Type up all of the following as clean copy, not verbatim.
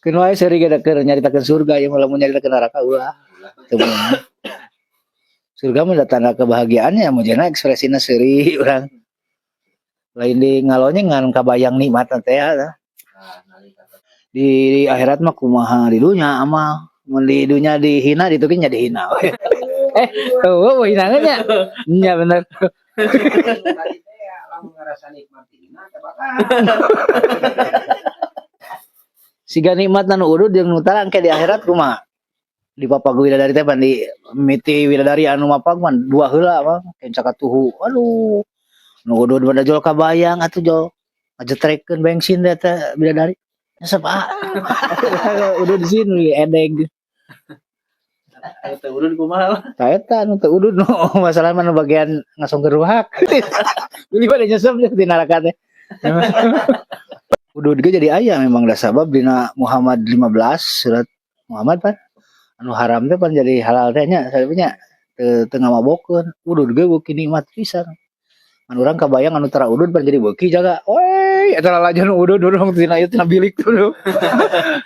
Keun wae seuri ge keur nyaritakeun surga ieu mah lamun nyaritakeun neraka ulah. Teu meunang. Surga mah tanda kebahagiaannya mujana ekspresina seuri urang. Lain di ngalonye ngan kabayang nikmatna teh ya. Di akhirat mah kumaha di dunya amal. Mun di dunya dihina ditu ge nya dihina. Eueuh hina nya. Nya bener. Lamun ngarasa nikmat dihina teh bakal. Siga nikmat nu udud jeung nu tarang ke di akhirat kumaha? Di papag widadari teh pan di miti widadari anu mapag man dua heula mah keun sakatuhu. Aduh. Nu udud bada jol kabayang atuh jol. Ngajetrekeun bensin teh bidadari. Nyesep udud sin edeg. Teu udud kumaha? Tah eta nu teu udud nu masalah mah nu bagian ngasongkeun ruhak. Ini pada nyesep di neraka teh. Udud ge jadi aya memang da sabab dina Muhammad 15 surat Muhammad pan anu haram teh pan jadi halal teh nya saeunya teu ngamabokeun. Udud ge beuki nikmat pisan. Anu urang kabayang anu tara udud pan jadi beuki jaga. Weh, eta lalajan udud urang tina ieu tina bilik tuh.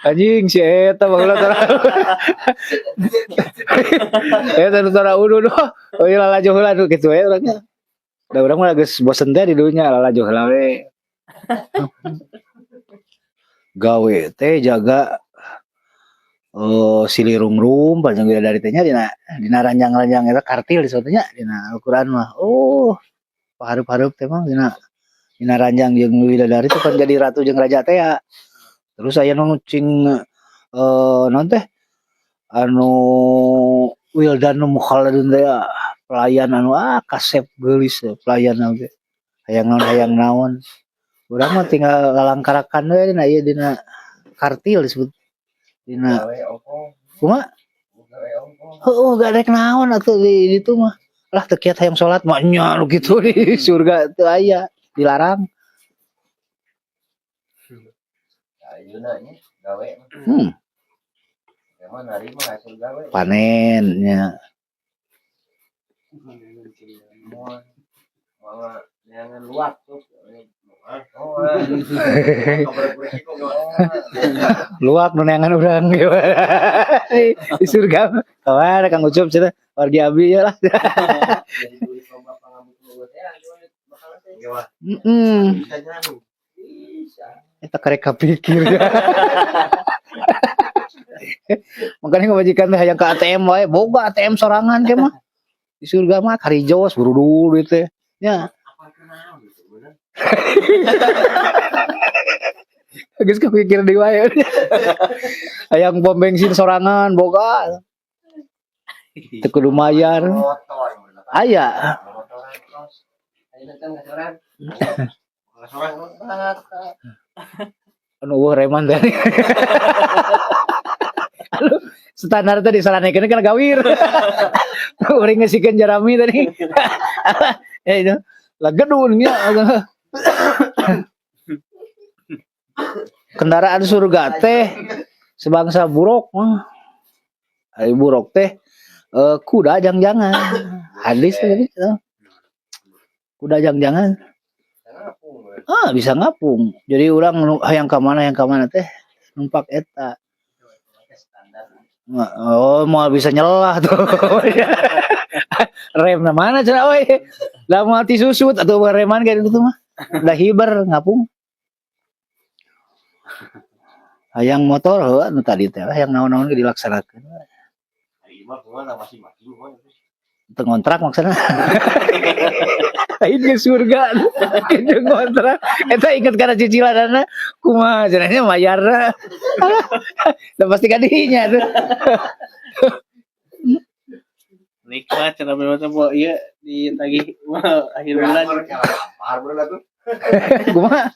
Anjing si eta baheula tara. Eta nu tara udud. Oh ieu lalajo heula nu kitu we urangnya. Da urang mah geus bosen teh di dunya lalajo heula we. Gawe teh jaga silirungrum panjang widadari teh nya dina ranjang-ranjang eta kartil disebutnya dina Al-Qur'an mah. Oh, pahareup-hareup teh mah dina ranjang jeung widadari teh kan jadi ratu jeung raja teh ya. Terus aya nu cing naon teh anu wildanum mukhalladun teh pelayan anu kasep geulis pelayan oge. Hayang naon. Urang mah tinggal lalangkarakan we dina ieu dina kartil disebut dina kumaha? Heuh gak rek naon atuh di ditu mah. Lah teu kiat hayang salat mah nya nu kitu di surga teu aya, dilarang. Ayeuna nya gawe mah. Emang narima hasil gawe. Panen nya. Mama neangan luak tuh. Luak nu neangan urang di surga kawan Kang Ucup cenah wargi abdi ya lah. Eta karek kapikir. Makanya ngawajikan teh hayang ka ATM wae, boga ATM sorangan ge mah. Di surga mah karijos buru-buru duit teh. Nya. Geus kepikir deui wae. Hayang pom bensin sorangan boga. Teu kudu mayar. Aya. Anu reman teh. Standar tadi disalanekeun kan gawir. Urang ngasikeun Jerami tadi. Itu lagedun nya. Kendaraan surga teh sebangsa buruk mah. Ari buruk teh kuda jang-jangan. Hadis tadi. Kuda jang-jangan. Bisa ngapung. Jadi urang hayang ka mana teh numpak eta. Oh, mau bisa nyelah tuh. Rem na mana cenah we? Lah mati susut atau reman kayak gitu mah. Udah hiber ngapung. Hayang motor heuh anu tadi teh hayang naon-naon ge dilaksanakeun. Ari mah kumaha masing-masing mah. Teu ngontrak maksudna. Aing ke surga. Teu ngontrak. Eta inget kana cicilanna kumaha cenah mayarna. Da pasti ka dinya tuh. Nikmat cenah memang teh ieu ditagih akhir bulan. Lapar bener atuh. Kumaha?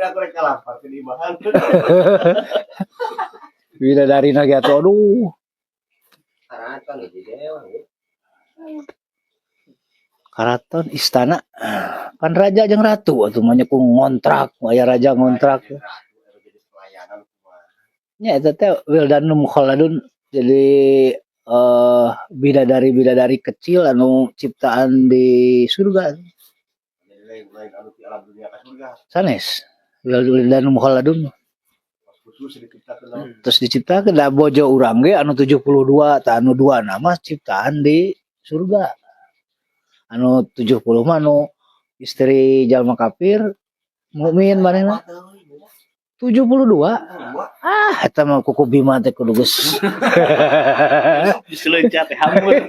Aku rek lapar teh di bahan. Widadari na ge atuh aduh. Karaton di dewa. Karaton istana kan raja jeung ratu atuh mah ku ngontrak, aya raja ngontrak. Nya eta teh wildanum mukhalladun jadi bidadari-bidadari kecil anu ciptaan di surga. Jadi lain anu di alam dunia ka surga. Sanes. Wildanum mukhalladun. Terus diciptakeun da bojo urang ge anu 72 tah anu 2 nama ciptaan di surga. Anu 70 mah anu istri jalma kafir mukmin manehna 72. Eta mah kuku Bima teh kudu geus. Diseleucat teh hampir.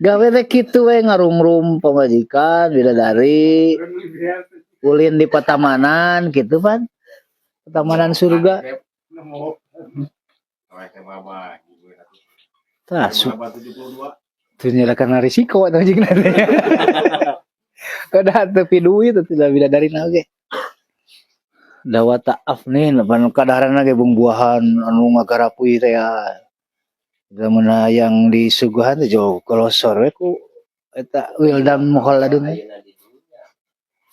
Gawe teh kitu we ngarumrum pamajikan bidadari ulin di Patamanan gitu pan. Patamanan surga. Tah teu nyalakan risiko eta anjing teh. Kada teu duit teh bidadari na ge. Dawa ta'af nih pan kadarana ge buah-buahan anu ngagarapuy teh ya. Zaman yang di suguhan teh jauh kolosor we ku eta Wildan Muhalladun.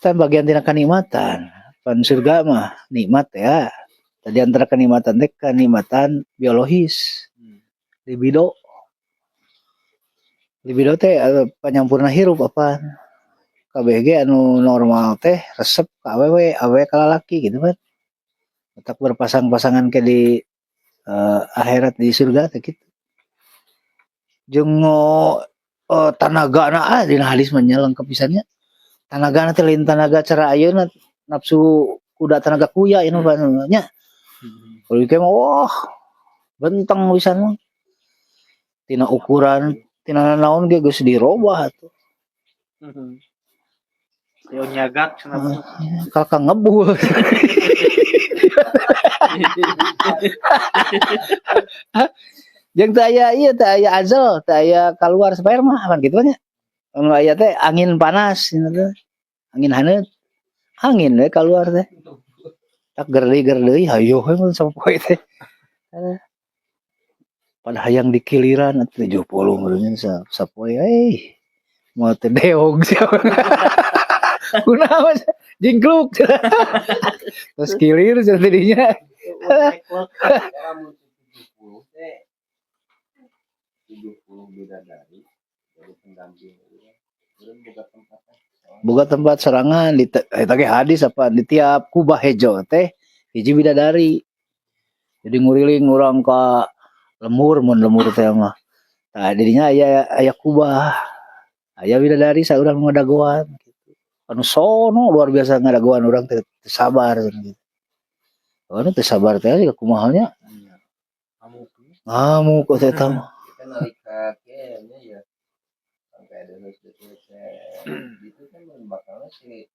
Kan bagian tina kanikmatan. Pan surga mah nikmat ya. Tadi antara kenikmatan teh kenikmatan biologis. Libido. Libido teh panyampurna hirup apa? KBG anu normal teh resep ka awewe, awewe ka lalaki gitu kan. Tak berpasang-pasangan ke di akhirat di surga teh gitu. Jeung tanagana dina hadis mah lengkep pisannya. Tanagana teh lain tanaga cara ayeuna nafsu kuda tanaga kuya inu nya. Kalau ieu mah wah benteng pisan mah. Tina ukuran tina naon ge geus dirobah atuh. Yo nyagak cenah. Kakak ngebul. Jeung teu aya ieu teh aya azal, teh aya kaluar sperma kan kitu nya. Anu aya teh angin panas teh. Angin haneut. Angin we kaluar teh. Tak gerdeui hayo we mun sapoe teh. Pada hayang dikiliran 70 meureun sapoe mau teh deog sia. Kunaon jingkluk. Terus kilir jadinya. Boga tempat serangan di eta ge hadis apa di tiap kubah hejo teh hiji bidadari. Jadi nguriling urang ka lemur mun lemur teh mah. Tah didinya aya kubah. Aya bidadari saurang ngadagoan gitu. Anu sono luar biasa ngadagoan urang teh sabar gitu. Anu teh sabar teh kumaha nya? Ngamuk kok eta mah. Kita nalika kayaknya ya sampai ada gitu kan bakalnya si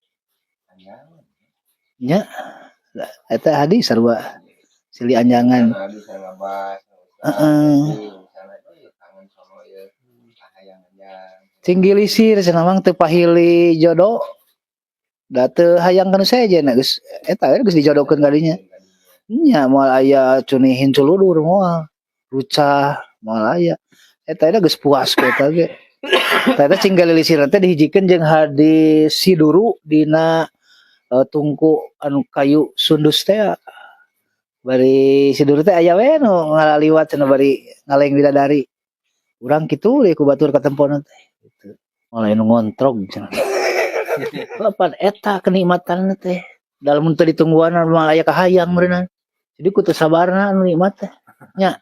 anjangan. Nya eta hadis sarua silih anjangan. Hadis ngabas. Kangen sono ya hayang-hayang. Cinggilisir cenah mah teu pahili jodoh. Da teu hayang kana saja na geus eta geus dijodohkeun kadinya. Nya moal aya cunihin culudur moal. Rucah moal aya. Eta geus puas ku eta ge. Eta cinggilisir teh dihijikeun jeung hadis siduru dina tungku anu kayu sundus teh. Bari siduru teh aya we nu ngalaliwat cenah bari ngaleng bidadari. Urang kitu deui ku batur ka tempona teh. Gitu. Mulai nu ngontrog cenah. Lapan eta kenikmatan teh. Dalam teu ditungguan moal aya kahayang meureunna. Jadi kudu sabarna anu nikmat teh. Nya.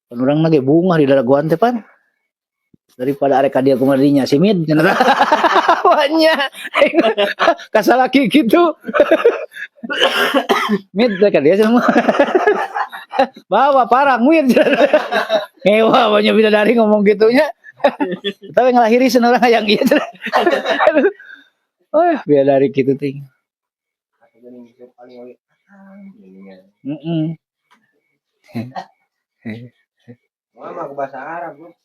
Pan urang mah ge bungah di dalagoan teh pan. Daripada arek ka dieu kumadinya simid cenah. Wanya. Kasalaki kitu. Mid teh ka dieu cenah. Bawa parang wid. Ngewa banyak bidadari ngomong gitunya. Tapi ngelahiri seorang yang iya. Oh, bidadari gitu ting. Mama ke bahasa Arab, Bro.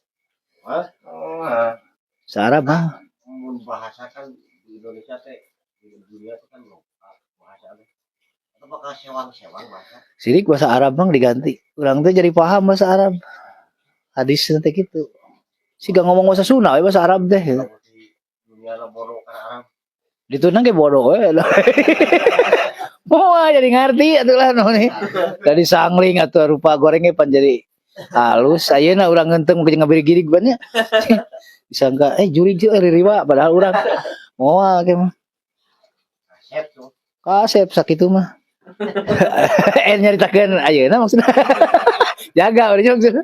Arab mah. Mun bahasa kan di Indonesia teh di dunia kan bahasa atau bakal sewang-sewang bahasa. Sirik bahasa Arab mah diganti. Urang teh jadi paham bahasa Arab. Hadis teh kitu. Siga ngomong bahasa Sunda we bahasa Arab teh. Dunia la bodoh ka Arab. Dituna ge bodoh we. Moal jadi ngarti atuh lah nu nih. Tadi sangling atuh rupa gorengnya pan jadi halus ayeuna urang ngenteng ke ngabiri-girig banyak disangka juri je ririwa padahal urang moal ke mah Kasep tuh. kasep sakitu mah nyaritakeun ayeuna maksudna jaga urang maksudna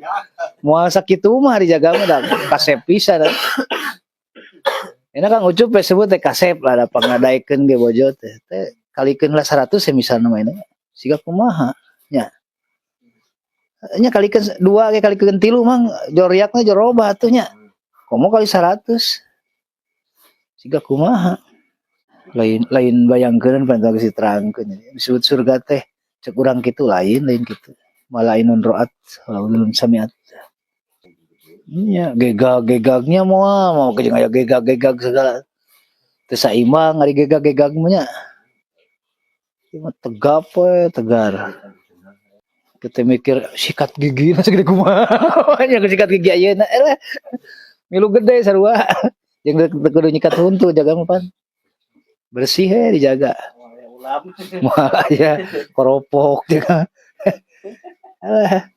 moal sakitu mah dijaga mah da kasep pisan enak Kang Ucup sebut teh kasep lah da pangadaikeun ge bojo teh kalikeun lah 100 ya misalna mah siga kumaha nya nya kalikeun 2 ge kalikeun 3 mang joriakna joroba atuh nya komo kali 100 siga kumaha lain bayangkeun pan geus diterangkeun disebut surga teh cek urang kitu lain kitu malah inun roat belum samiat nya gegag-gegagnya mau jeung aya gegag-gegag segala teu saimbang ari gegag-gegag mah nya tegap we tegar kita mikir sikat gigi segede kumaha nya sikat gigi ayeuna milu gede sarua jeung kudu nyikat huntu jaga mah pan bersih dijaga moal aya koropok juga alah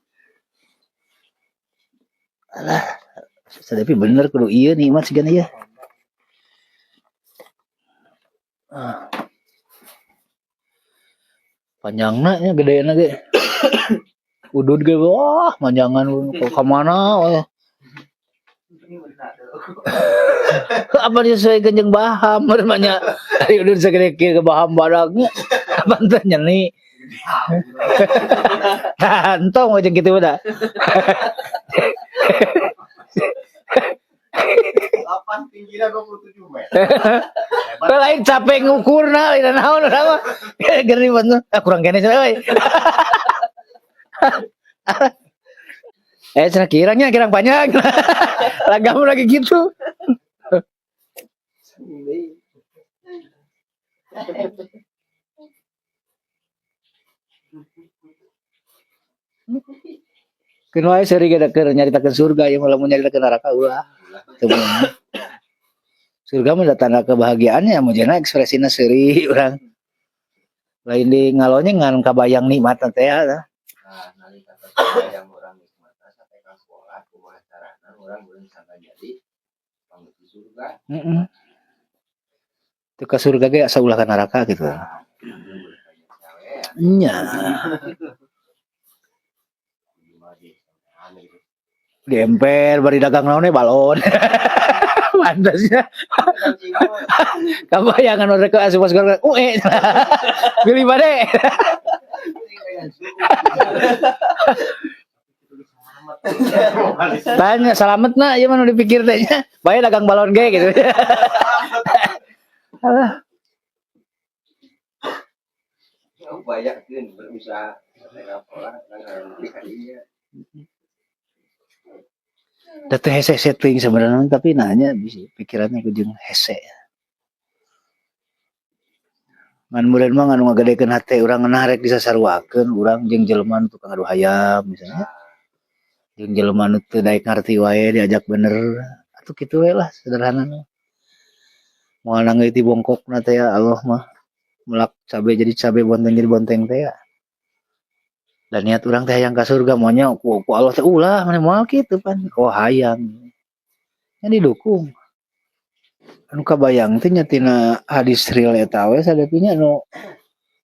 tapi bener kudu ieu nikmat sigana ieu panjangna nya gedeana ge udud ge wah manjangan ka mana we apa disesuaikan jeung baham meureun ari udud sagede kieu ke baham badagnya apa teh nyeni tantong jeung kitu da Lapan tingginya 27 meter. lain capek ngukurna lain naon mah geuning banget kurang kene euy cenah kirang panjang lagamu lagi gitu keun wae seuri ge keur nyaritakeun surga ieu mah lamun nyaritakeun neraka ulah teu bener surga mah tanda kebahagiaannya mujana ekspresina seuri urang lain di ngalonye ngan kabayang nikmatna teh Nah, nalika yang orang nikmat sampai ka sekolah kumaha carana urang sangka jadi pangeuti surga. heeh teu ka surga ge asa ulah ka neraka gitu nya di emper bari dagang naon balon pantasnya kabayangan urang ke asup surga pilih bade tanya selamat na ieu mah nu dipikir teh nya bae dagang balon ge gitu alah Bayangkeun berusaha pola kalinya. da teh hese setting sebenarnya tapi nanya bisa pikirannya ku jeung hese ngan meureun mah nganu ngagedekeun hate urang ngeunah rek disasaruakeun urang jeung jelema nu tukang adu hayam misalnya jeung jelema nu teu daek ngarti wae diajak bener atuh kitu we lah sederhanana moal nangeut ti bongkokna teh Allah mah melak cabe jadi cabe bonteng jadi bonteng teh dan niat urang teh hayang ka surga monya ku Allah teh ulah mane moal kitu pan oh hayang nya didukung anu kabayang teh nya tina hadis real eta we sadepinya nu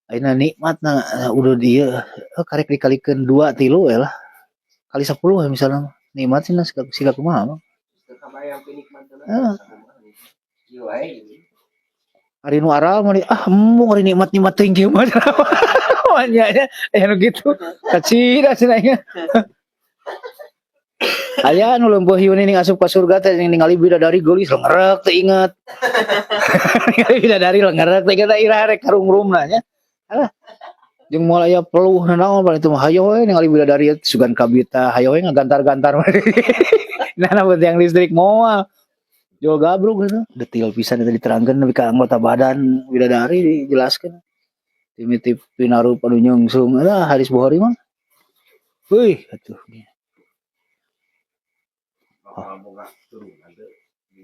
ayeuna nikmatna udah dieu karek dikalikeun 2 3 we lah kali 10 we misalna nikmat sih siga kumaha mah Kabayang penikmatna. Ieu wae. Ari nu aral mah embung ari nikmat-nikmat teuing kieu mah nya anu gitu kacida cenah aya nu leumpeuh hiu ning asup ka surga teh ningali bidadari geulis lengrek teu inget ningali bidadari lengrek teh kita ira rek karungrumna nya alah jeung moal aya peluh naon paling itu mah hayo we ningali bidadari sugan kabita hayo we ngagantar-gantar nah yang listrik moal jual gabruk gitu detail pisan eta diterangkeun nepi ka anggota badan bidadari dijelaskeun timiti pinarup anu nyongsung lah hadis Bukhari mah euy atuh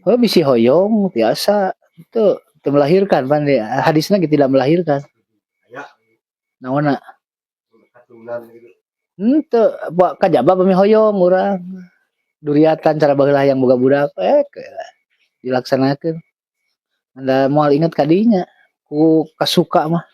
oh bisi hoyong biasa itu melahirkan pan hadisnya tidak melahirkan naonna Henteu kajaba pamihoyong urang. Duriatan cara baheula yang boga budak dilaksanakeun. Anda moal inget kadinya ku kasuka mah